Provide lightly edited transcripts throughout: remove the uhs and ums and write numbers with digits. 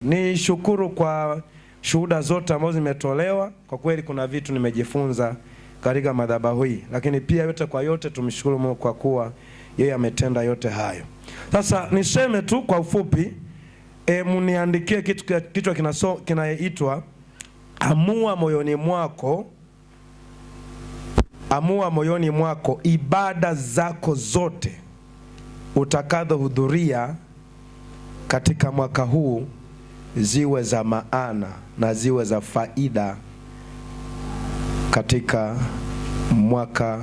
Ni shukuru kwa shuhuda zote ambazo zimetolewa. Kwa kweli kuna vitu nimejifunza katika madhabahu hii, lakini pia yote kwa yote tumshukuru Mungu kwa kuwa yeye ametenda yote hayo. Sasa niseme tu kwa ufupi, mniandikie kichwa kinaitwa amua moyoni mwako. Amua moyoni mwako ibada zako zote utakazohudhuria katika mwaka huu ziwe za maana na ziwe za faida katika mwaka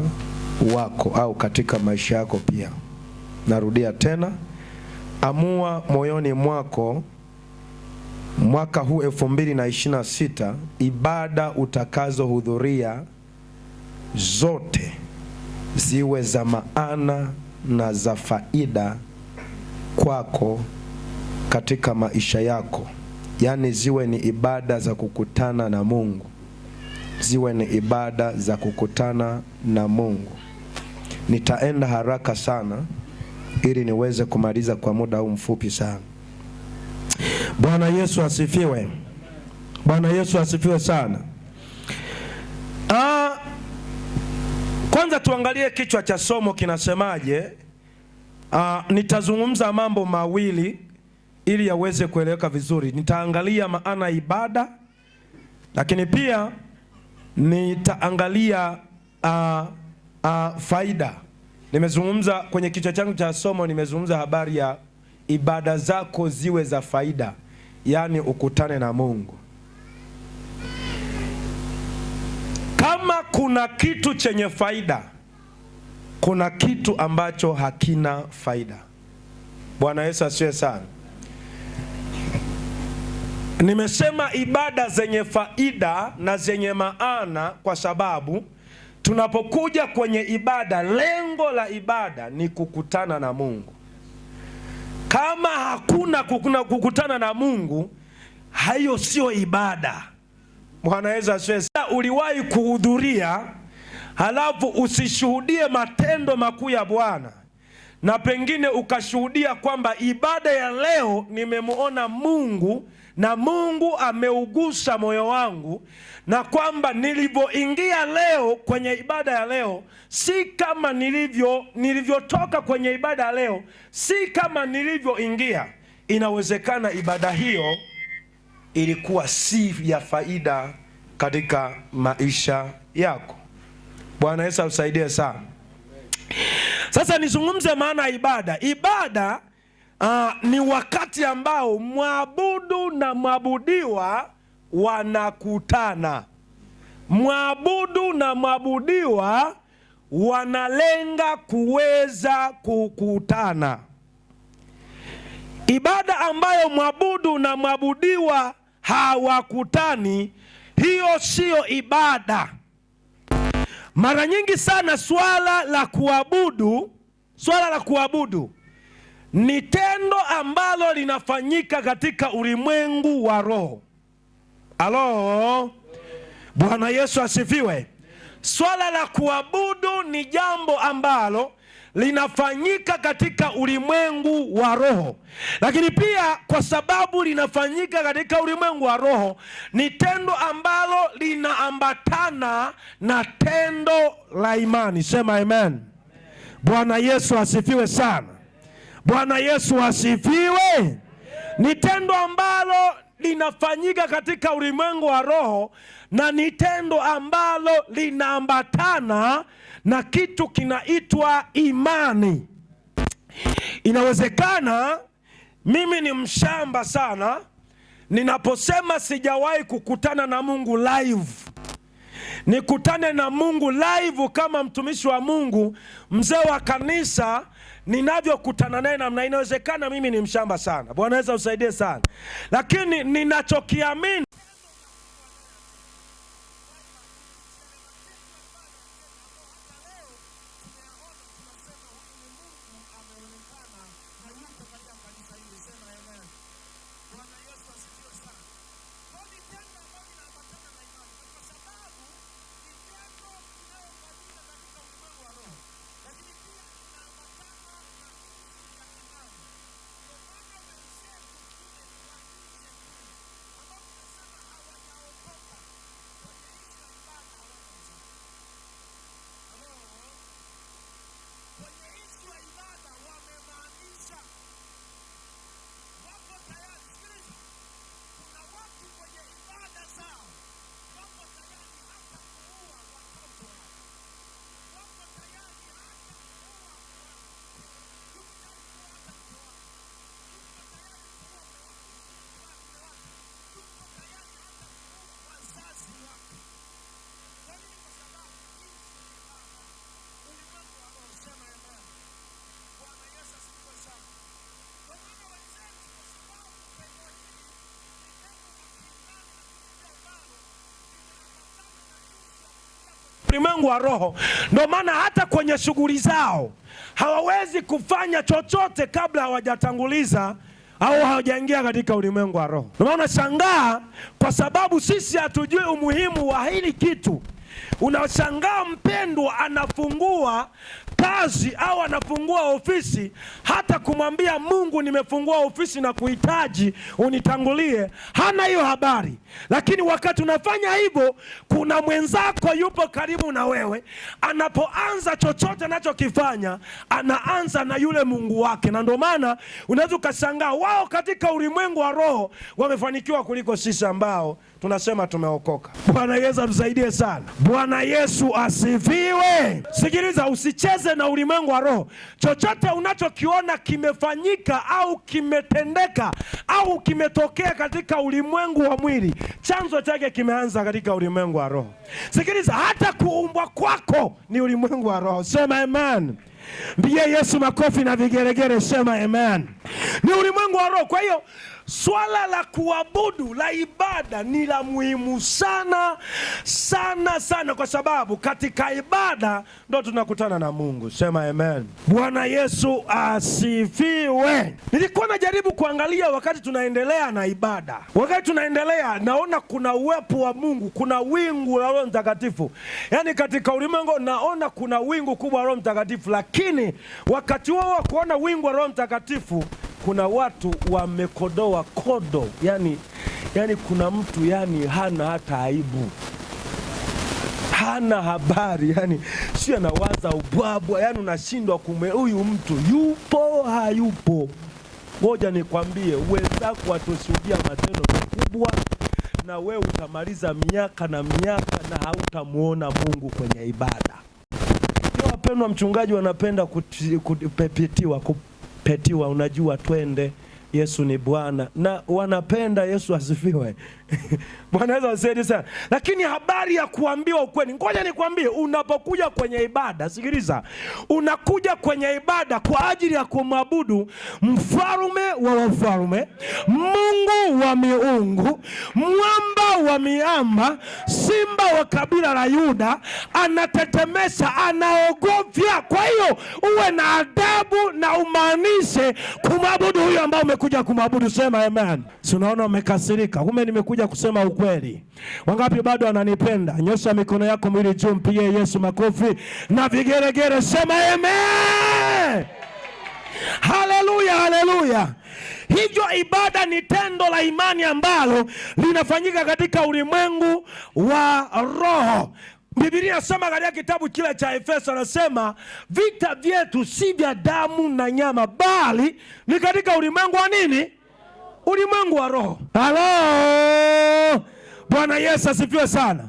wako au katika maisha yako pia. Narudia tena, amua moyoni mwako mwaka huu 2026 ibada utakazohudhuria zote ziwe za maana na za faida kwako katika maisha yako. Yaani ziwe ni ibada za kukutana na Mungu. Ziwe ni ibada za kukutana na Mungu. Nitaenda haraka sana ili niweze kumaliza kwa muda huu mfupi sana. Bwana Yesu asifiwe. Bwana Yesu asifiwe sana. Kwanza tuangalie kichwa cha somo kinasemaje. Nitazungumza mambo mawili ili yaweze kueleweka vizuri. Nitaangalia maana ibada, lakini pia nitaangalia faida. Nimezungumza kwenye kichwa changu cha somo, nimezungumza habari ya ibada zako ziwe za faida, yaani ukutane na Mungu. Kama kuna kitu chenye faida, kuna kitu ambacho hakina faida. Bwana Yesu asifiwe sana. Nimesema ibada zenye faida na zenye maana kwa sababu tunapokuja kwenye ibada, lengo la ibada ni kukutana na Mungu. Kama hakuna kukutana na Mungu, hayo sio ibada. Bwana Yesu asifiwe. Uliwahi kuhudhuria halafu usishuhudie matendo makuu ya Bwana, na pengine ukashuhudia kwamba ibada ya leo nimemuona Mungu na Mungu ameugusa moyo wangu, na kwamba nilivyoingia leo kwenye ibada ya leo si kama nilivyotoka kwenye ibada ya leo, si kama nilivyoingia. Inawezekana ibada hiyo ilikuwa si ya faida katika maisha yako. Bwana Yesu usaidie sana. Sasa nizungumze maana ya ibada. Ibada ni wakati ambao mwabudu na mwabudiwa wanakutana. Mwabudu na mwabudiwa wanalenga kuweza kukutana. Ibada ambayo mwabudu na mwabudiwa hawakutani, hiyo sio ibada. Mara nyingi sana swala la kuabudu ni tendo ambalo linafanyika katika ulimwengu wa roho. Halo? Bwana Yesu asifiwe. Swala la kuabudu ni jambo ambalo linafanyika katika ulimwengu wa roho. Lakini pia kwa sababu linafanyika katika ulimwengu wa roho, ni tendo ambalo linaambatana na tendo la imani. Sema amen. Bwana Yesu asifiwe sana. Bwana Yesu asifiwe. Ni tendo ambalo linafanyika katika ulimwengu wa roho, na ni tendo ambalo linaambatana na kitu kinaitwa imani. Inawezekana mimi ni mshamba sana ninaposema sijawahi kukutana na Mungu live. Nikutane na Mungu live kama mtumishi wa Mungu, mzee wa kanisa, ninavyokutana naye namna. Inawezekana mimi ni mshamba sana. Bwana Yesu usaidie sana. Lakini ninachokiamini ulimwengu wa roho. Ndio maana hata kwenye shughuli zao hawawezi kufanya chochote kabla hawajatanguliza au hawajaingia katika ulimwengu wa roho. Ndio maana unashangaa, kwa sababu sisi hatujui umuhimu wa hili kitu. Unashangaa mpendwa anafungua kazi au anafungua ofisi, hata kumwambia Mungu nimefungua ofisi na kuhitaji unitangulie, hana hiyo habari. Lakini wakati unafanya hivyo, kuna mwenzako yupo karibu na wewe, anapoanza chochote anachokifanya anaanza na yule Mungu wake. Na ndio maana unaweza ukashangaa wao katika ulimwengu wa roho wamefanikiwa kuliko sisi ambao tunasema tumeokoka. Bwana Yesu atusaidie sana. Bwana Yesu asifiwe. Sikiliza, usicheze na ulimwengu wa roho. Chochote unachokiona kimefanyika au kimetendeka au kimetokea katika ulimwengu wa mwili, chanzo chake kimeanza katika ulimwengu wa roho. Sikiliza, hata kuumbwa kwako ni ulimwengu wa roho. Sema amen. Mpigie Yesu makofi na vigeregere, sema amen. Ni ulimwengu wa roho. Kwa hiyo swala la kuabudu, la ibada ni la muhimu sana sana sana, kwa sababu katika ibada ndo tunakutana na Mungu. Sema amen. Bwana Yesu asifiwe. Nilikuwa najaribu kuangalia wakati tunaendelea na ibada. Wakati tunaendelea naona kuna uwepo wa Mungu, kuna wingu la Roho Mtakatifu. Yaani katika ulimwengu naona kuna wingu kubwa la Roho Mtakatifu, lakini wakati wao kuona wingu la Roho Mtakatifu kuna watu wamekodoa kodo. Yani kuna mtu hana hata aibu, hana habari, sio anawaza ubwabwa, unashindwa huyu mtu yupo hayupo. Ngoja nikwambie, wenzako watoshuhudia matendo makubwa na wewe utamaliza miaka na miaka na hautamuona Mungu kwenye ibada. Ndio wapendwa, mchungaji wanapenda kupetiwa, unajua twende Yesu ni Bwana, na wanapenda Yesu asifiwe. Bwana Yesu asifiwe sana. Lakini habari ya kuambiwa ukweli, ngoja nikwambie, unapokuja kwenye ibada, sikiliza, unakuja kwenye ibada kwa ajili ya kumwabudu mfalme wa wafalme, Mungu wa miungu, mwamba wa miamba, simba wa kabila la Yuda, anatetemesha, anaogofya. Kwa hiyo uwe na adabu na umaanishe kumwabudu huyo ambao umekuja kumwabudu. Sema amen. Si unaona umekasirika? Kumbe nimekuja kusema ukweli. Wangapi bado wananipenda? Nyosha mikono yako mwili juu, mpigie Yesu makofi na vigeregere, sema amen. Haleluya, haleluya. Hivyo ibada ni tendo la imani ambalo linafanyika katika ulimwengu wa roho. Biblia inasema katika kitabu kile cha Efeso, anasema vita vyetu si vya damu na nyama, bali ni katika ulimwengu wa nini? Ulimwengu wa roho. Halo, Bwana Yesu asifiwe sana.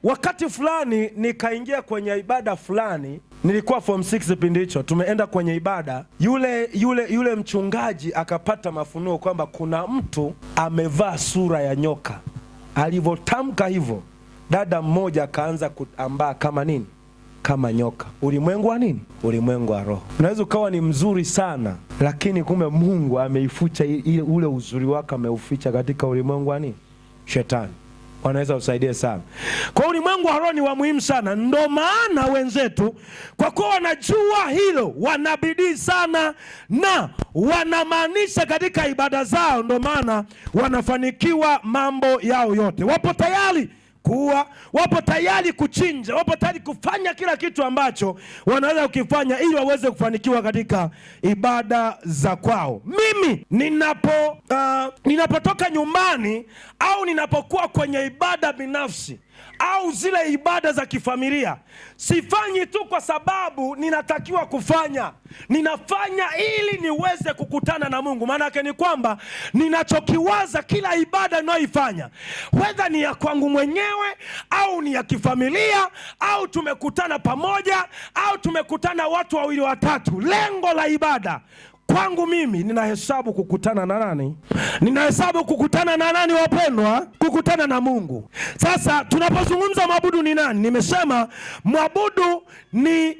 Wakati fulani nikaingia kwenye ibada fulani, nilikuwa form 6 kipindi hicho, tumeenda kwenye ibada. Yule mchungaji akapata mafunuo kwamba kuna mtu amevaa sura ya nyoka. Alivyotamka hivyo, dada mmoja akaanza kuambaa kama nini? Kama nyoka. Ulimwengu wa nini? Ulimwengu wa roho. Unaweza ukawa ni mzuri sana, lakini kumbe Mungu ameifucha ule uzuri wake, ameuficha katika ulimwengu wa nini? Shetani. Wanaweza usaidie sana. Kwa ulimwengu wa roho ni wa muhimu sana. Ndo maana wenzetu kwa kuwa wanajua hilo, wanabidii sana na wanamaanisha katika ibada zao. Ndo maana wanafanikiwa mambo yao yote. Wapo tayari kuwa, wapo tayari kuchinja, wapo tayari kufanya kila kitu ambacho wanaweza kukifanya ili waweze kufanikiwa katika ibada za kwao. Mimi ninapotoka nyumbani au ninapokuwa kwenye ibada binafsi au zile ibada za kifamilia, sifanyi tu kwa sababu ninatakiwa kufanya. Ninafanya ili niweze kukutana na Mungu. Maana yake ni kwamba ninachokiwaza kila ibada ninayoifanya, whether ni ya kwangu mwenyewe au ni ya kifamilia au tumekutana pamoja au tumekutana watu wawili watatu, lengo la ibada kwangu mimi ninahesabu kukutana na nani? Ninahesabu kukutana na nani wapendwa? Kukutana na Mungu. Sasa tunapozungumza mwabudu ni nani? Nimesema mwabudu ni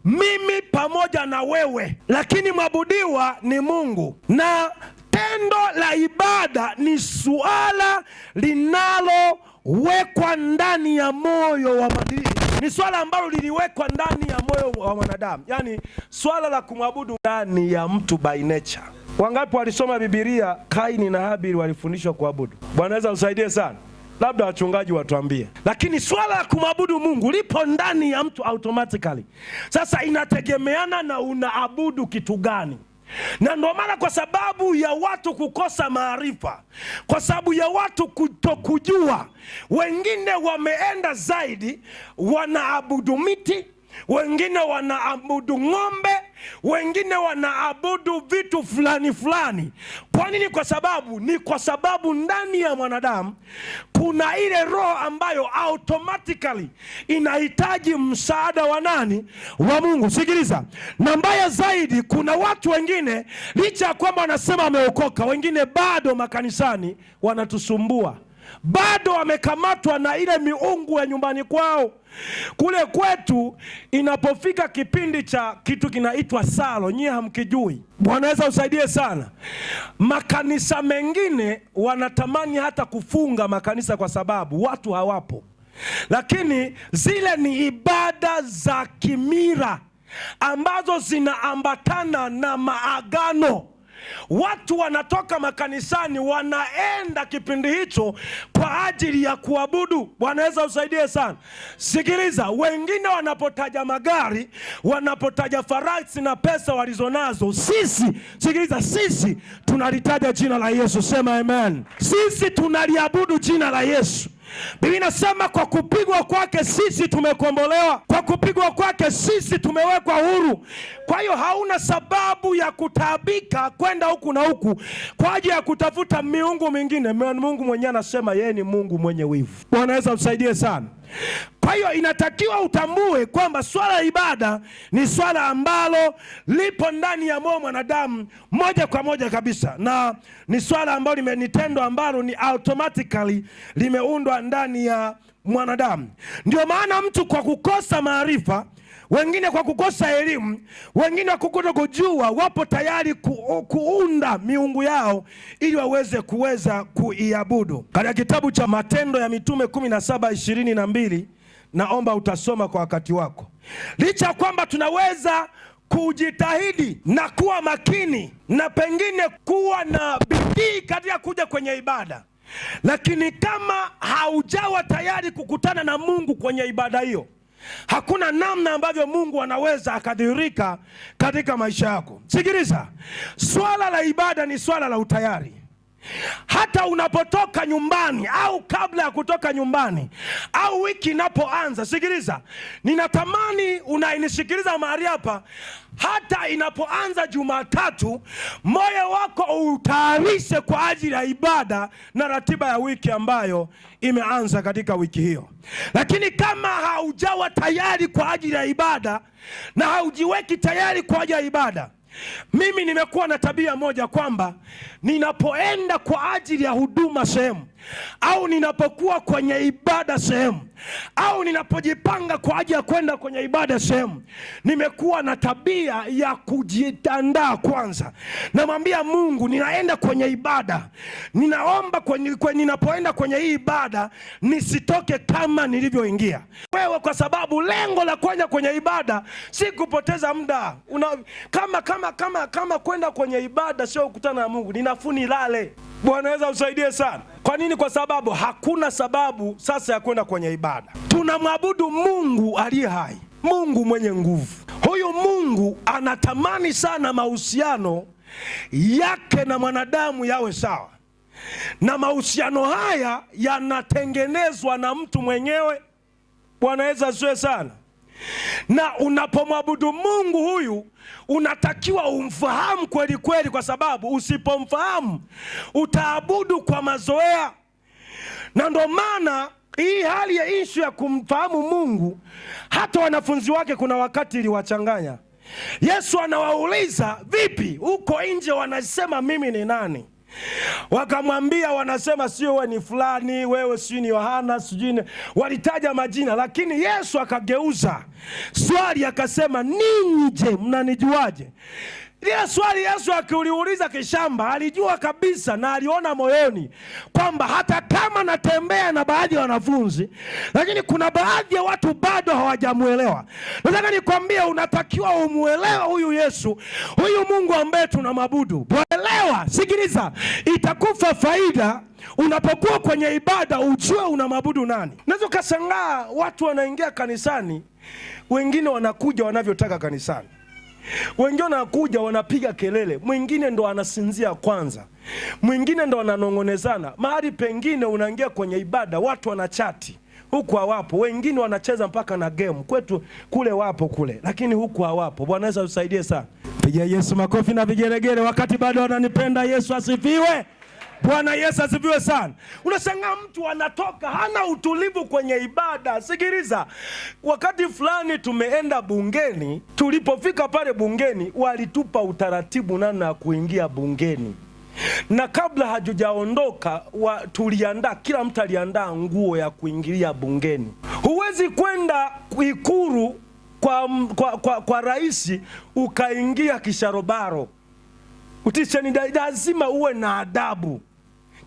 mimi pamoja na wewe, lakini mwabudiwa ni Mungu. Na tendo la ibada ni suala linalowekwa ndani ya moyo wa mwadilifu. ni swala ambalo liliwekwa ndani ya moyo wa mwanadamu. Yaani swala la kumwabudu ndani ya mtu by nature. Wangapi walisoma Biblia Kaini na Habili walifundishwa kuabudu? Bwana Yesu usaidie sana. Labda wachungaji watuambie. Lakini swala la kumwabudu Mungu lipo ndani ya mtu automatically. Sasa inategemeana na unaabudu kitu gani. Na ndio maana kwa sababu ya watu kukosa maarifa, kwa sababu ya watu kutokujua, wengine wameenda zaidi wanaabudu miti, wengine wanaabudu ng'ombe, wengine wanaabudu vitu fulani fulani. Kwa nini? Kwa sababu ndani ya mwanadamu kuna ile roho ambayo automatically inahitaji msaada wa nani? Wa Mungu. Sikiliza, na mbaya zaidi, kuna watu wengine licha ya kwamba wanasema wameokoka, wengine bado makanisani wanatusumbua, bado wamekamatwa na ile miungu ya nyumbani kwao. Kule kwetu inapofika kipindi cha kitu kinaitwa salo, nyie hamkijui. Bwana Yesu usaidie sana. Makanisa mengine wanatamani hata kufunga makanisa kwa sababu watu hawapo. Lakini zile ni ibada za kimila ambazo zinaambatana na maagano. Watu wanatoka makanisani wanaenda kipindi hicho kwa ajili ya kuabudu. Bwana Yesu usaidie sana. Sikiliza, wengine wanapotaja magari, wanapotaja farasi na pesa walizonazo, sisi tunalitaja jina la Yesu. Sema amen. Sisi tunaliabudu jina la Yesu. Biblia inasema kwa kupigwa kwake sisi tumekombolewa, kwa kupigwa kwake sisi tumewekwa huru. Kwa hiyo hauna sababu ya kutaabika kwenda huku na huku kwa ajili ya kutafuta miungu mingine. Mungu mwenyewe anasema yeye ni Mungu mwenye wivu. Bwana Yesu usaidie sana. Kwa hiyo inatakiwa utambue kwamba swala la ibada ni swala ambalo lipo ndani ya moyo mwanadamu moja kwa moja kabisa, na ni swala ambalo ni tendo ambalo ni automatically limeundwa ndani ya mwanadamu. Ndio maana mtu kwa kukosa maarifa, wengine kwa kukosa elimu, wengine kwa kutokujua, wapo tayari kuunda miungu yao ili waweze kuiabudu. Katika kitabu cha Matendo ya Mitume 17:22 naomba utasoma kwa wakati wako. Licha kwamba tunaweza kujitahidi na kuwa makini na pengine kuwa na bidii katika kuja kwenye ibada, lakini kama haujawa tayari kukutana na Mungu kwenye ibada hiyo, hakuna namna ambavyo Mungu anaweza akadhihirika katika maisha yako. Sikiliza, swala la ibada ni swala la utayari. Hata unapotoka nyumbani au kabla ya kutoka nyumbani au wiki inapoanza, sikiliza, ninatamani unanisikiliza mahali hapa, hata inapoanza Jumatatu, moyo wako utayarishe kwa ajili ya ibada na ratiba ya wiki ambayo imeanza katika wiki hiyo. Lakini kama haujawa tayari kwa ajili ya ibada na haujiweki tayari kwa ajili ya ibada, mimi nimekuwa na tabia moja kwamba ninapoenda kwa ajili ya huduma sehemu, au ninapokuwa kwenye ibada sehemu, au ninapojipanga kwa ajili ya kwenda kwenye ibada sehemu, nimekuwa na tabia ya kujiandaa kwanza. Namwambia Mungu, ninaenda kwenye ibada, ninaomba ninapoenda kwenye hii ibada nisitoke kama nilivyoingia. Wewe kwa sababu lengo la kwenda kwenye ibada si kupoteza muda. Kama kwenda kwenye ibada sio kukutana na Mungu, ninafuu nilale. Bwana Yesu usaidie sana. Kwa nini? Kwa sababu hakuna sababu sasa ya kwenda kwenye ibada. Tunamwabudu Mungu aliye hai, Mungu mwenye nguvu. Huyu Mungu anatamani sana mahusiano yake na mwanadamu yawe sawa, na mahusiano haya yanatengenezwa na mtu mwenyewe. Bwana Yesu asifiwe sana. Na unapomwabudu Mungu huyu unatakiwa umfahamu kweli kweli, kwa sababu usipomfahamu utaabudu kwa mazoea. Na ndo maana hii hali ya ishu ya kumfahamu Mungu, hata wanafunzi wake kuna wakati iliwachanganya. Yesu anawauliza, vipi huko nje wanasema mimi ni nani? Wakamwambia, wanasema sio wewe ni fulani, wewe sio ni Yohana, sijui. Walitaja majina, lakini Yesu akageuza swali akasema, ninyi je, mnanijuaje? Lile swali Yesu akiuliuliza kishamba, alijua kabisa na aliona moyoni kwamba hata kama natembea na baadhi ya wanafunzi, lakini kuna baadhi ya watu bado hawajamuelewa. Nataka nikwambie, unatakiwa umuelewe huyu Yesu, huyu Mungu ambaye tunamwabudu. Elewa, sikiliza, itakufa faida unapokuwa kwenye ibada ujue unamwabudu nani. Unaweza kushangaa watu wanaingia kanisani, wengine wanakuja wanavyotaka kanisani, wengine wanakuja wanapiga kelele, mwingine ndo anasinzia kwanza, mwingine ndo ananong'onezana. Mahali pengine unaingia kwenye ibada watu wanachati, huku hawapo. Wengine wanacheza mpaka na game. Kwetu kule wapo kule, lakini huku hawapo. Bwana Yesu usaidie sana. Pigia Yesu makofi na vigelegele wakati bado wananipenda. Yesu asifiwe. Bwana Yesu asifiwe sana. Unashangaa mtu anatoka hana utulivu kwenye ibada. Sikiliza, wakati fulani tumeenda bungeni, tulipofika pale bungeni walitupa utaratibu namna ya kuingia bungeni. Na kabla hajujaondoka tuliandaa, kila mtu aliandaa nguo ya kuingilia bungeni. Huwezi kwenda Ikulu kwa rais ukaingia kisharobaro. Utisheni, lazima uwe na adabu.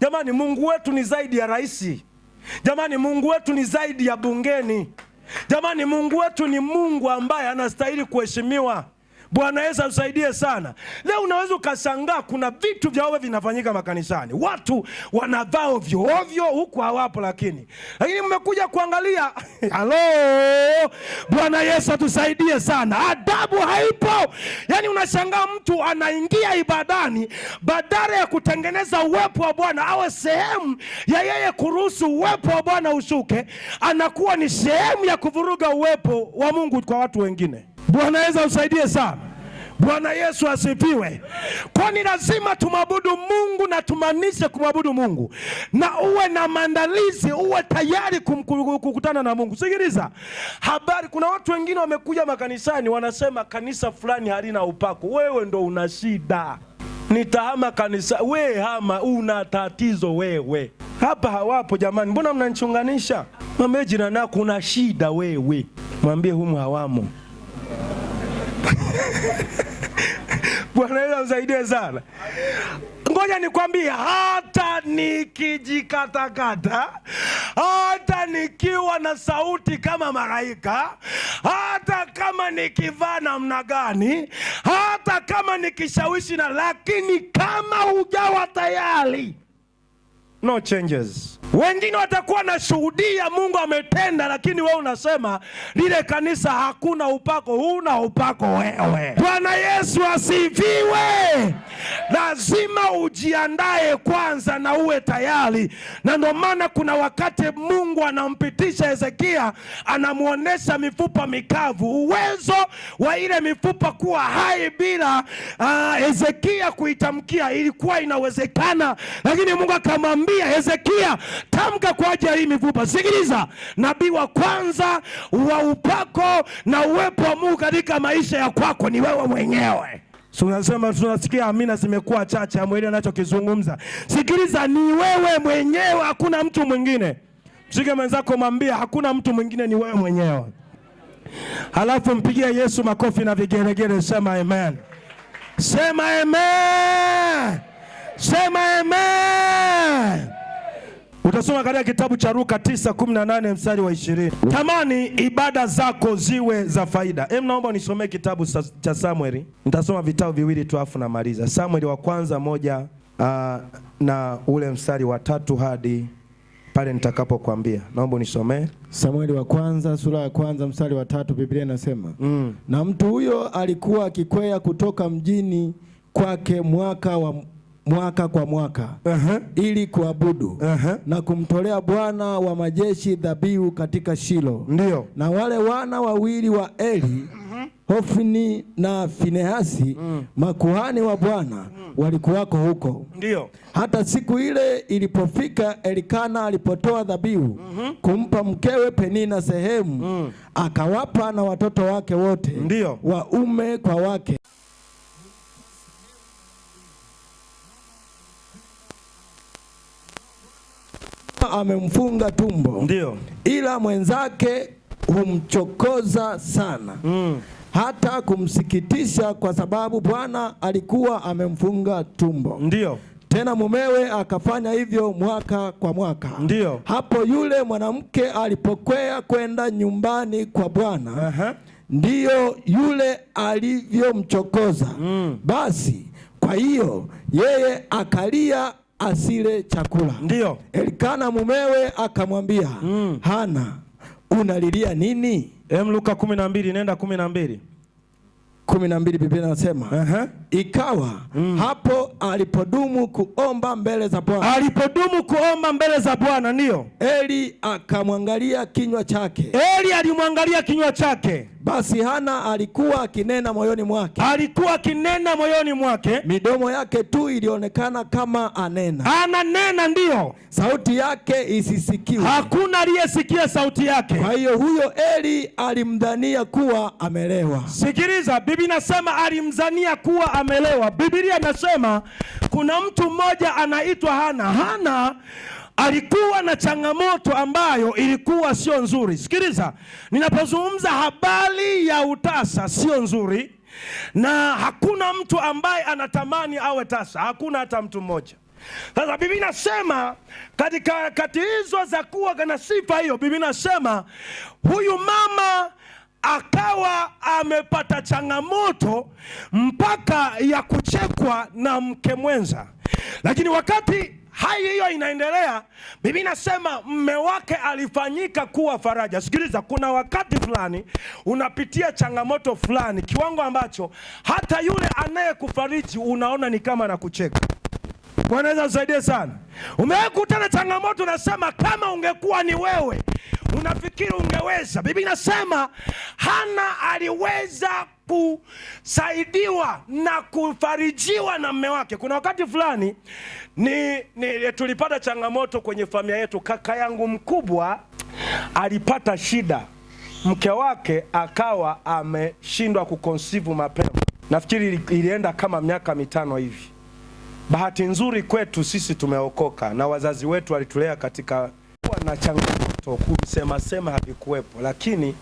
Jamani, Mungu wetu ni zaidi ya rais. Jamani, Mungu wetu ni zaidi ya bungeni. Jamani, Mungu wetu ni Mungu ambaye anastahili kuheshimiwa. Bwana Yesu usaidie sana. Leo unaweza ukashangaa kuna vitu vya ovyo vinafanyika makanisani. Watu wanavaa ovyo ovyo huku hawapo, lakini mmekuja kuangalia. Halo, Bwana Yesu tusaidie sana. Adabu haipo. Yaani unashangaa mtu anaingia ibadani, badala ya kutengeneza uwepo wa Bwana awe sehemu ya yeye kuruhusu uwepo wa Bwana ushuke, anakuwa ni sehemu ya kuvuruga uwepo wa Mungu kwa watu wengine. Bwana Yesu usaidie sana. Bwana Yesu asifiwe. Kwani lazima tumwabudu Mungu na tumanishe kumwabudu Mungu, na uwe na maandalizi, uwe tayari kukutana na Mungu. Sikiliza habari, kuna watu wengine wamekuja makanisani wanasema kanisa fulani halina upako. Wewe ndo una shida. Nitahama kanisa. We hama, una tatizo wewe. Hapa hawapo jamani, mbona mnanichunganisha? Mwambie jirani yako kuna shida wewe. Mwambie humu hawamo. Bwana Yesu usaidie sana. Ngoja nikwambie, hata nikijikatakata, hata nikiwa na sauti kama malaika, hata kama nikivaa namna gani, hata kama nikishawishi lakini kama hujawa tayari, no changes. Wengine watakuwa na shuhudia Mungu ametenda, lakini wewe unasema lile kanisa hakuna upako. Huna upako wewe. Bwana Yesu asifiwe. Lazima ujiandae kwanza na uwe tayari. Na ndio maana kuna wakati Mungu anampitisha Hezekia, anamuonesha mifupa mikavu, uwezo wa ile mifupa kuwa hai bila Hezekia kuitamkia. Ilikuwa inawezekana, lakini Mungu akamwambia Hezekia, tamka kwa ajili ya hii mifupa. Sikiliza, nabii wa kwanza wa upako na uwepo wa Mungu katika maisha ya kwako ni wewe mwenyewe. Tunasema tunasikia amina zimekuwa chache, amwele anachokizungumza. Sikiliza, ni wewe mwenyewe, hakuna mtu mwingine. Mshike mwenzako mwambie hakuna mtu mwingine, ni wewe mwenyewe. Halafu mpigie Yesu makofi na vigelegele. Sema amen. Sema amen. Sema amen. Utasoma katika kitabu cha Luka 9:18 mstari wa 20. Tamani ibada zako ziwe za faida. Naomba unisomee kitabu cha Samueli. Nitasoma vitabu viwili tu afu namaliza. Samueli wa kwanza 1 na ule mstari wa 3 hadi pale nitakapokuambia. Naomba unisomee. Samueli wa kwanza sura ya kwanza mstari wa 3, Biblia inasema na mtu huyo alikuwa akikwea kutoka mjini kwake mwaka kwa mwaka ili kuabudu na kumtolea Bwana wa majeshi dhabihu katika Shilo. Ndio. Na wale wana wawili wa Eli, Hofni na Finehasi, makuhani wa Bwana, walikuwako huko. Ndio. Hata siku ile ilipofika, Elikana alipotoa dhabihu kumpa mkewe Penina sehemu, akawapa na watoto wake wote. Ndio. Waume kwa wake. Amemfunga tumbo. Ndio. Ila mwenzake humchokoza sana. hata kumsikitisha, kwa sababu Bwana alikuwa amemfunga tumbo. Ndiyo. Tena mumewe akafanya hivyo mwaka kwa mwaka. Ndiyo. Hapo yule mwanamke alipokwea kwenda nyumbani kwa Bwana, ndiyo yule alivyomchokoza. Basi kwa hiyo yeye akalia asile chakula. Ndiyo. Elikana mumewe akamwambia, Hana, unalilia nini? Luka 12, nenda 12. 12 Biblia inasema, ikawa hapo alipodumu kuomba mbele za Bwana. Alipodumu kuomba mbele za Bwana, ndio. Eli akamwangalia kinywa chake. Eli alimwangalia kinywa chake. Basi Hana alikuwa akinena moyoni mwake. Alikuwa akinena moyoni mwake. Midomo yake tu ilionekana kama anena. Ananena, ndio. Sauti yake isisikiwe. Hakuna aliyesikia sauti yake. Kwa hiyo huyo Eli alimdhania kuwa amelewa. Sikiliza, Biblia inasema alimdhania kuwa amelewa. Biblia inasema kuna mtu mmoja anaitwa Hana. Hana alikuwa na changamoto ambayo ilikuwa sio nzuri. Sikiliza, ninapozungumza habari ya utasa sio nzuri, na hakuna mtu ambaye anatamani awe tasa, hakuna hata mtu mmoja. Sasa Biblia inasema katika kati hizo za kuwa na sifa hiyo, Biblia inasema huyu mama akawa amepata changamoto mpaka ya kuchekwa na mke mwenza. Lakini wakati hai hiyo inaendelea, Biblia inasema mme wake alifanyika kuwa faraja. Sikiliza, kuna wakati fulani unapitia changamoto fulani kiwango ambacho hata yule anayekufariji unaona ni kama anakucheka. Bwana Yesu asaidie sana. Umekutana changamoto, unasema kama ungekuwa ni wewe unafikiri ungeweza. Biblia inasema Hana aliweza kusaidiwa na kufarijiwa na mume wake. Kuna wakati fulani tulipata changamoto kwenye familia yetu. Kaka yangu mkubwa alipata shida, mke wake akawa ameshindwa kuconceive mapema. Nafikiri ilienda kama miaka 5 hivi. Bahati nzuri kwetu sisi tumeokoka na wazazi wetu walitulea katika na changamoto kusema havikuwepo, lakini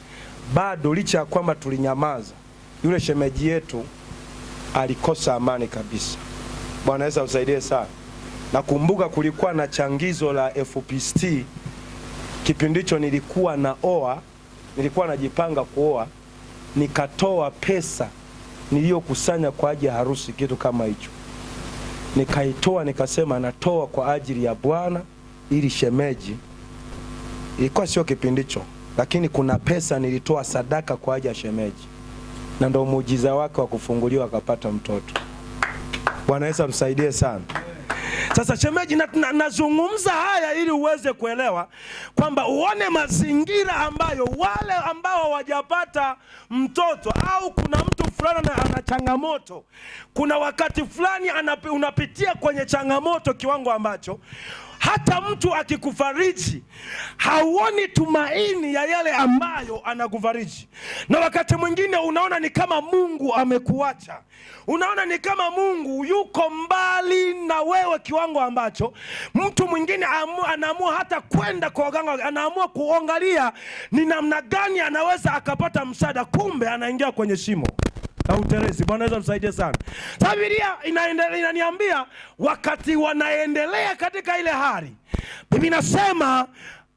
bado licha ya kwamba tulinyamaza, yule shemeji yetu alikosa amani kabisa. Bwana Yesu usaidie sana. Nakumbuka kulikuwa na changizo la FPST. Kipindi hicho nilikuwa najipanga kuoa, nikatoa pesa niliyokusanya kwa ajili ya harusi, kitu kama hicho. Nikaitoa nikasema natoa kwa ajili ya Bwana ili shemeji. Ilikuwa sio kipindi hicho, lakini kuna pesa nilitoa sadaka kwa ajili ya shemeji, na ndio muujiza wake wa kufunguliwa akapata mtoto. Bwana Yesu amsaidie sana. Sasa shemeji, nazungumza haya ili uweze kuelewa kwamba uone mazingira ambayo wale ambao hawajapata mtoto au kuna mtu fulani ana changamoto, kuna wakati fulani unapitia kwenye changamoto kiwango ambacho hata mtu akikufariji hauoni tumaini ya yale ambayo anakufariji, na wakati mwingine unaona ni kama Mungu amekuacha, unaona ni kama Mungu yuko mbali na wewe kiwango ambacho mtu mwingine anaamua hata kwenda kwa waganga, anaamua kuangalia ni namna gani anaweza akapata msaada, kumbe anaingia kwenye shimo na utelezi. Bwana Yesu msaidie sana. Biblia inaniambia wakati wanaendelea katika ile hali, Biblia inasema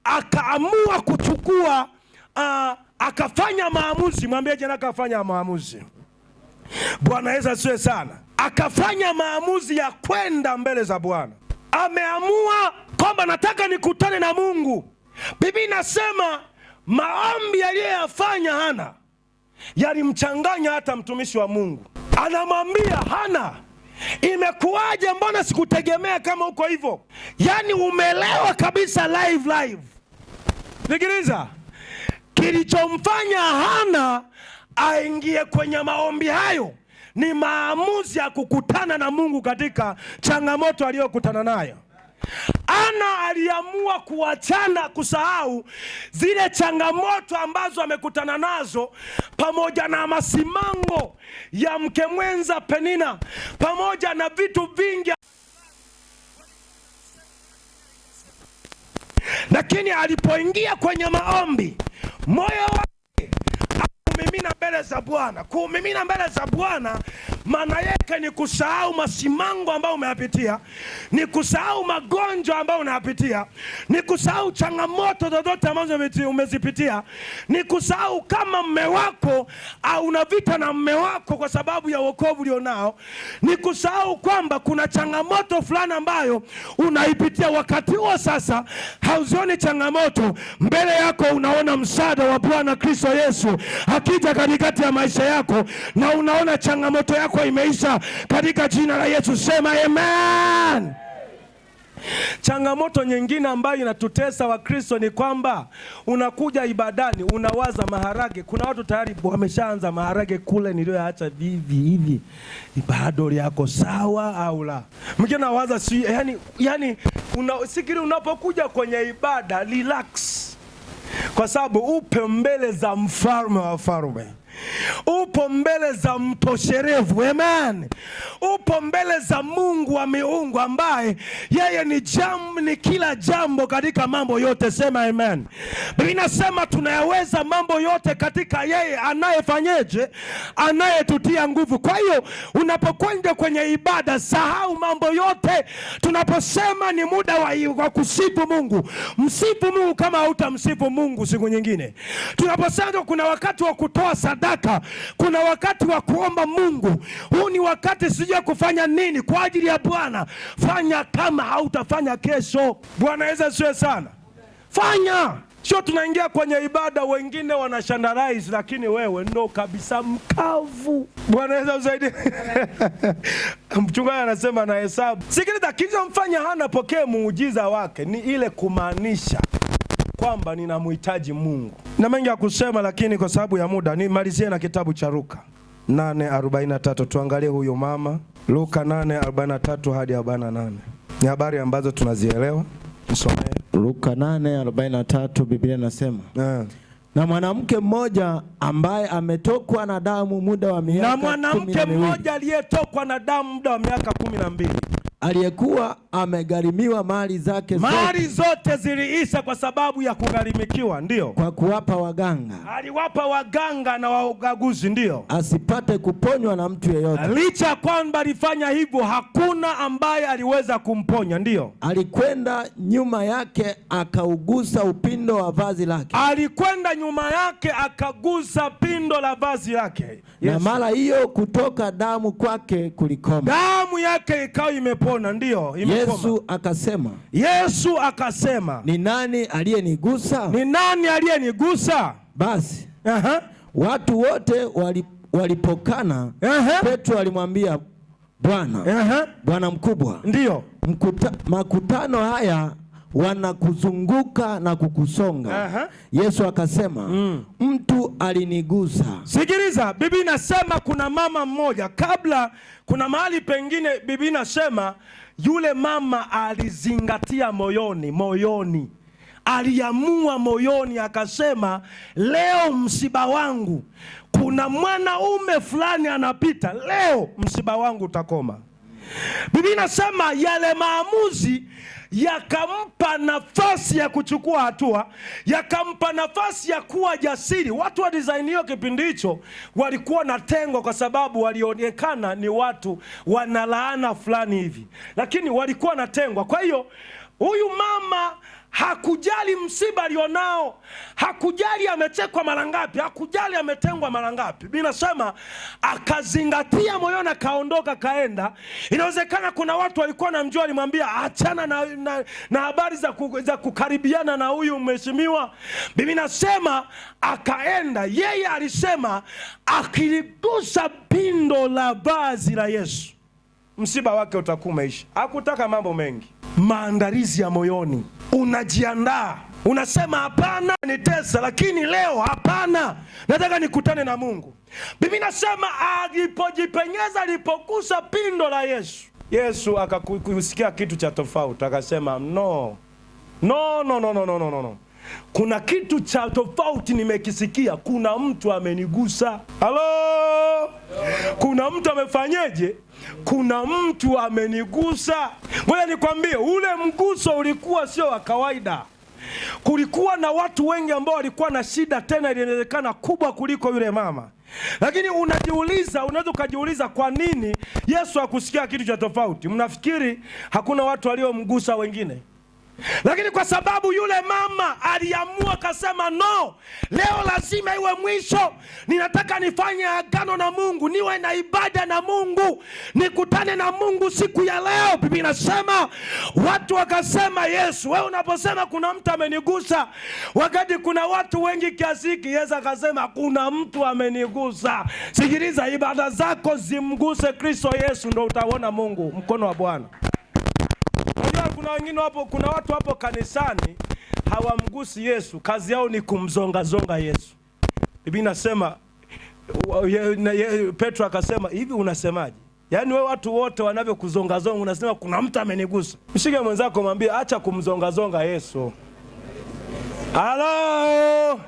akaamua kuchukua akafanya maamuzi. Mwambie jana akafanya maamuzi. Bwana Yesu asifiwe sana. Akafanya maamuzi ya kwenda mbele za Bwana. Ameamua kwamba nataka nikutane na Mungu. Biblia inasema maombi aliyoyafanya Hana yalimchanganya hata mtumishi wa Mungu. Anamwambia Hana, imekuwaje? Mbona sikutegemea kama uko hivyo? Yaani umelewa kabisa live. Sikiliza, kilichomfanya Hana aingie kwenye maombi hayo ni maamuzi ya kukutana na Mungu katika changamoto aliyokutana nayo. Hana aliamua kuachana, kusahau zile changamoto ambazo amekutana nazo, pamoja na masimango ya mke mwenza Penina, pamoja na vitu vingi. Lakini alipoingia kwenye maombi, moyo wake akumimina mbele za Bwana. Kumimina mbele za Bwana maana yake ni kusahau masimango ambayo umeyapitia, ni kusahau magonjwa ambayo unayapitia, ni kusahau changamoto zozote ambazo umezipitia, ni kusahau kama mme wako au una vita na mme wako kwa sababu ya wokovu ulionao, ni kusahau kwamba kuna changamoto fulani ambayo unaipitia. Wakati huo sasa hauzioni changamoto, mbele yako unaona msaada wa Bwana Kristo Yesu akija katikati ya maisha yako, na unaona changamoto yako imeisha katika jina la Yesu. Sema amen. Changamoto nyingine ambayo inatutesa wa Kristo ni kwamba unakuja ibadani unawaza maharage. Kuna watu tayari wameshaanza maharage kule niliyoacha hivi bado yako sawa au la. Mwingine anawaza yani unasikiri unapokuja kwenye ibada relax, kwa sababu upo mbele za mfalme wa wafalme, upo mbele za mtosherevu. Amen. Upo mbele za Mungu wa miungu ambaye yeye ni kila jambo katika mambo yote. Sema amen. Biblia inasema tunayaweza mambo yote katika yeye anayefanyeje, anayetutia nguvu. Kwa hiyo unapokwenda kwenye ibada sahau mambo yote. Tunaposema ni muda wa kusifu Mungu, msifu Mungu kama hautamsifu Mungu siku nyingine. Tunaposema kuna wakati wa kutoa sadaka, kuna wakati wa kuomba Mungu. Huu ni wakati sijui kufanya nini kwa ajili ya Bwana. Fanya kama hautafanya kesho. Bwana Yesu asifiwe sana. Fanya. Sio tunaingia kwenye ibada wengine wanashandarize, lakini wewe ndo kabisa mkavu. Bwana Yesu usaidie. Mchungaji anasema na hesabu. Sikiliza, kilichomfanya Hana pokee muujiza wake ni ile kumaanisha kwamba ninamhitaji Mungu. Na mengi ya kusema, lakini kwa sababu ya muda nimalizie na kitabu cha Luka 8:43. Tuangalie huyo mama. Luka 8:43 hadi 48. Ni habari ambazo tunazielewa. Tusome Luka 8:43. Biblia inasema na mwanamke mmoja ambaye ametokwa na damu muda wa miaka 12. Na mwanamke mmoja aliyetokwa na damu muda wa miaka 12, aliyekuwa amegharimiwa mali zake zote. Mali zote ziliisha kwa sababu ya kugharimikiwa, ndio. Kwa kuwapa waganga. Aliwapa waganga na wauguzi, ndio. Asipate kuponywa na mtu yeyote. Licha kwamba alifanya hivyo, hakuna ambaye aliweza kumponya, ndio. Alikwenda nyuma yake akaugusa upindo wa vazi lake. Alikwenda nyuma yake akagusa pindo la vazi lake. Yes. Na mara hiyo kutoka damu kwake kulikoma. Damu yake ikawa imepona, ndio, imekoma. Yesu akasema, ni nani aliyenigusa? Ni nani aliyenigusa? Basi watu wote walipokana, Petro alimwambia, Bwana mkubwa, ndio, makutano haya wanakuzunguka na kukusonga. Yesu akasema, mtu alinigusa. Sikiliza, Biblia inasema kuna mama mmoja, kabla kuna mahali pengine Biblia inasema yule mama alizingatia moyoni. Aliamua moyoni akasema, leo msiba wangu, kuna mwanaume fulani anapita, leo msiba wangu utakoma. Biblia inasema yale maamuzi yakampa nafasi ya kuchukua hatua, yakampa nafasi ya kuwa jasiri. Watu wa design hiyo kipindi hicho walikuwa na tengo kwa sababu walionekana ni watu wanalaana fulani hivi, lakini walikuwa na tengwa. Kwa hiyo huyu mama hakujali msiba alionao, hakujali amechekwa mara ngapi, hakujali ametengwa mara ngapi. Biblia inasema akazingatia moyoni, akaondoka kaenda. Inawezekana kuna watu walikuwa na mjua, alimwambia achana na habari za kukaribiana na huyu mheshimiwa. Biblia inasema akaenda. Yeye alisema akiligusa pindo la vazi la Yesu, msiba wake utakuwa umeisha. Hakutaka mambo mengi. Maandalizi ya moyoni. Unajiandaa, unasema hapana nitesa, lakini leo hapana, nataka nikutane na Mungu. Biblia inasema alipojipenyeza, alipogusa pindo la Yesu, Yesu akakusikia kitu cha tofauti, akasema no. Kuna kitu cha tofauti nimekisikia, kuna mtu amenigusa. Halo? Kuna mtu amefanyeje? Kuna mtu amenigusa. Ngoja nikwambie, ule mguso ulikuwa sio wa kawaida. Kulikuwa na watu wengi ambao walikuwa na shida, tena ilielekana kubwa kuliko yule mama. Lakini unaweza ukajiuliza kwa nini Yesu hakusikia kitu cha tofauti? Mnafikiri hakuna watu waliomgusa wengine? Lakini kwa sababu yule mama aliamua kasema, no, leo lazima iwe mwisho. Ninataka nifanye agano na Mungu, niwe na ibada na Mungu, nikutane na Mungu siku ya leo. Biblia inasema watu wakasema, Yesu, wewe unaposema kuna mtu amenigusa, wakati kuna watu wengi kiasi hiki, Yesu akasema kuna mtu amenigusa. Sikiliza, ibada zako zimguse Kristo Yesu, ndio utaona Mungu, mkono wa Bwana. Kuna wengine hapo, kuna watu hapo kanisani hawamgusi Yesu, kazi yao ni kumzonga Yesu. Biblia inasema, Petro akasema, hivi unasemaje? Yaani wewe watu wote wanavyokuzonga unasema kuna mtu amenigusa. Mshike mwenzako mwambie acha kumzonga Yesu. Halo!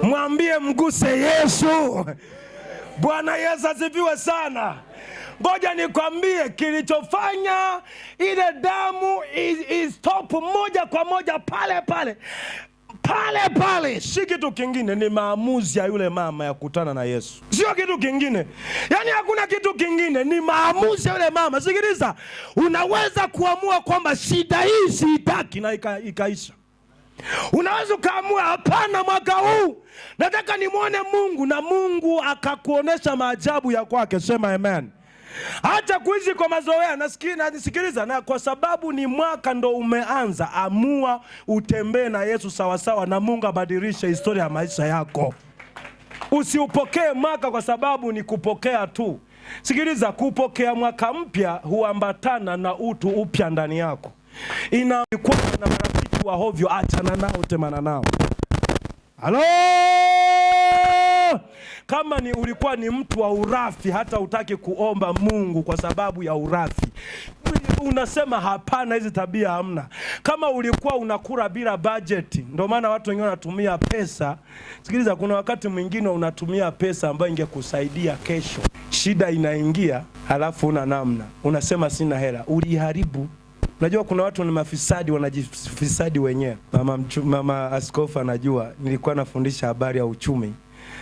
Mwambie mguse Yesu. Bwana Yesu asifiwe sana. Ngoja nikwambie kilichofanya ile damu stop moja kwa moja pale. Si kitu kingine, ni maamuzi ya yule mama ya kukutana na Yesu. Sio kitu kingine. Yaani hakuna kitu kingine, ni maamuzi ya yule mama. Sikiliza, unaweza kuamua kwamba shida hii siitaki na ikaisha. Unaweza ukaamua hapana, mwaka huu nataka nimwone Mungu, na Mungu akakuonesha maajabu ya kwake. Sema amen. Acha kuishi kwa mazoea. Nasikiliza, na kwa sababu ni mwaka ndo umeanza, amua utembee na Yesu sawasawa, na Mungu abadilishe historia ya maisha yako. Usiupokee mwaka kwa sababu ni kupokea tu. Sikiliza, kupokea mwaka mpya huambatana na utu upya ndani yako. Inakuwa na marafiki wa hovyo, achana nao, temana nao. Halo! Kama ulikuwa ni mtu wa urafi, hata utaki kuomba Mungu kwa sababu ya urafi, unasema hapana, hizi tabia hamna. Kama ulikuwa unakula bila budget, ndio maana watu wengine wanatumia pesa. Sikiliza, kuna wakati mwingine unatumia pesa ambayo ingekusaidia kesho. Shida inaingia, halafu una namna, unasema sina hela, uliharibu. Unajua kuna watu ni mafisadi, wanajifisadi wenyewe. Mama askofu anajua, nilikuwa nafundisha habari ya uchumi.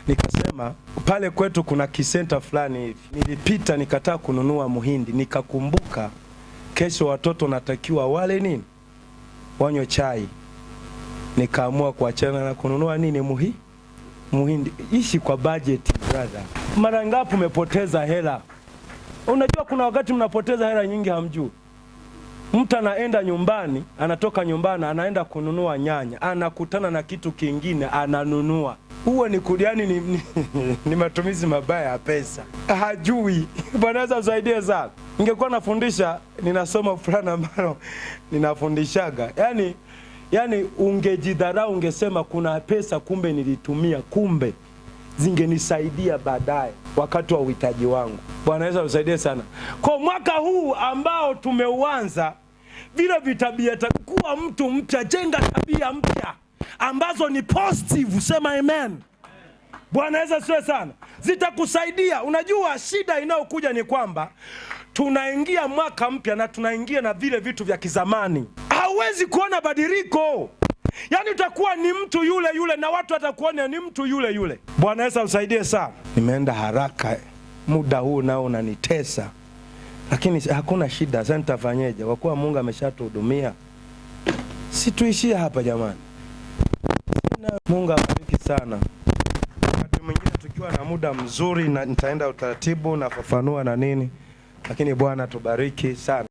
Nikasema pale kwetu kuna kisenta fulani hivi. Nilipita nikataka kununua muhindi, nikakumbuka kesho watoto natakiwa wale nini? Wanywe chai. Nikaamua kuachana na kununua nini? Muhindi. Ishi kwa budget brother. Mara ngapi umepoteza hela? Unajua kuna wakati mnapoteza hela nyingi hamjui. Mtu anaenda nyumbani, anatoka nyumbani, anaenda kununua nyanya, anakutana na kitu kingine, ananunua. Huo ni kudiani ni matumizi mabaya ya pesa. Hajui. Bwana Yesu asaidie sana. Ningekuwa nafundisha, ninasoma fulani ambalo ninafundishaga. Yaani ungejidharau, ungesema kuna pesa kumbe nilitumia, kumbe zingenisaidia baadaye wakati wa uhitaji wangu. Bwana Yesu asaidie sana. Kwa mwaka huu ambao tumeuanza, vile vitabia takuwa mtu mpya, jenga tabia mpya ambazo ni positive. Sema amen. Bwana Yesu asifiwe sana. Zitakusaidia. Unajua shida inayokuja ni kwamba tunaingia mwaka mpya na tunaingia na vile vitu vya kizamani. Hauwezi kuona badiliko. Yaani utakuwa ni mtu yule na watu watakuona ni mtu yule. Bwana Yesu asaidie sana. Nimeenda haraka, muda huu nao unanitesa. Lakini hakuna shida, sasa nitafanyeje? Kwa kuwa Mungu ameshatuhudumia. Si tuishie hapa jamani. Mungu abariki sana. Wakati mwingine tukiwa na muda mzuri na nitaenda utaratibu na fafanua na nini. Lakini Bwana tubariki sana.